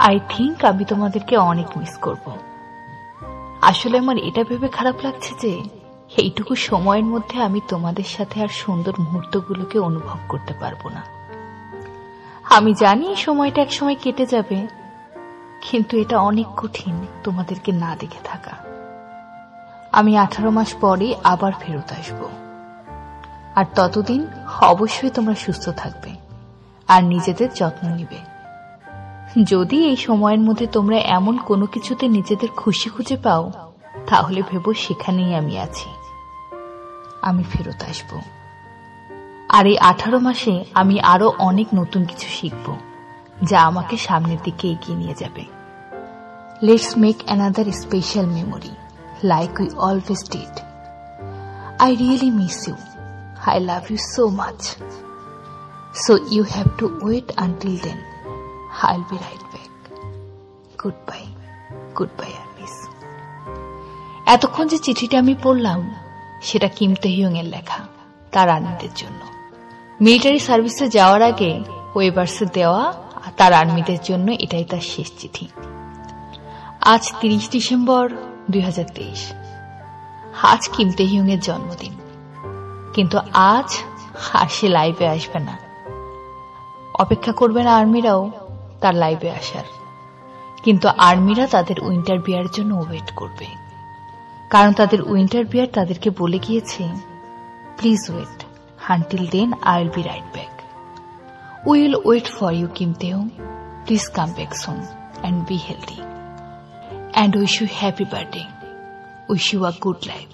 I think আমি তোমাদেরকে অনেক মিস করব। আসলে আমার এটা ভেবে খারাপ লাগছে যে এইটুকু সময়ের মধ্যে আমি তোমাদের সাথে আর সুন্দর মুহূর্তগুলোকে অনুভব করতে পারবো না। আমি জানি এই সময়টা এক সময় কেটে যাবে, কিন্তু এটা অনেক কঠিন তোমাদেরকে না দেখে থাকা। আমি 18 মাস পরে আবার ফেরত আসব, আর ততদিন অবশ্যই তোমরা সুস্থ থাকবে আর নিজেদের যত্ন নিবে। যদি এই সময়ের মধ্যে তোমরা এমন কোনো কিছুতে নিজেদের খুশি খুঁজে পাও, তাহলে ভেবো সেখানেই আমি আছি। আমি ফেরত আসব, আর এই 18 মাসে আমি আরো অনেক নতুন কিছু শিখব, যা আমাকে সামনের দিকে এগিয়ে নিয়ে যাবে। Let's make another special memory like we always did. I really miss you. I love you so much. So you have to wait until then. I'll be right back. Goodbye. Goodbye, Armis. এতক্ষণ যে চিঠিটা আমি পড়লাম সেটা Kim তেহিয়ং এর লেখা তার আর্মিদের জন্য। মিলিটারি সার্ভিসে যাওয়ার আগে ওয়েবার্সে দেওয়া তার আর্মিদের জন্য এটাই তার শেষ চিঠি। আজ 30 ডিসেম্বর 2023। আজ কিম তেহিয়ং এর জন্মদিন, কিন্তু আজ আর সে লাইভে আসবে না। অপেক্ষা করবে না আর্মিরাও তার লাইভে আসার, কিন্তু আর্মিরা তাদের উইন্টার বিয়ার জন্য ওয়েট করবে, কারণ তাদের উইন্টার বিয়ার তাদেরকে বলে গিয়েছে, please wait until then I will be right back. We will wait for you Kim Taehyung, please come back soon and be healthy, and wish you happy birthday, wish you a good life.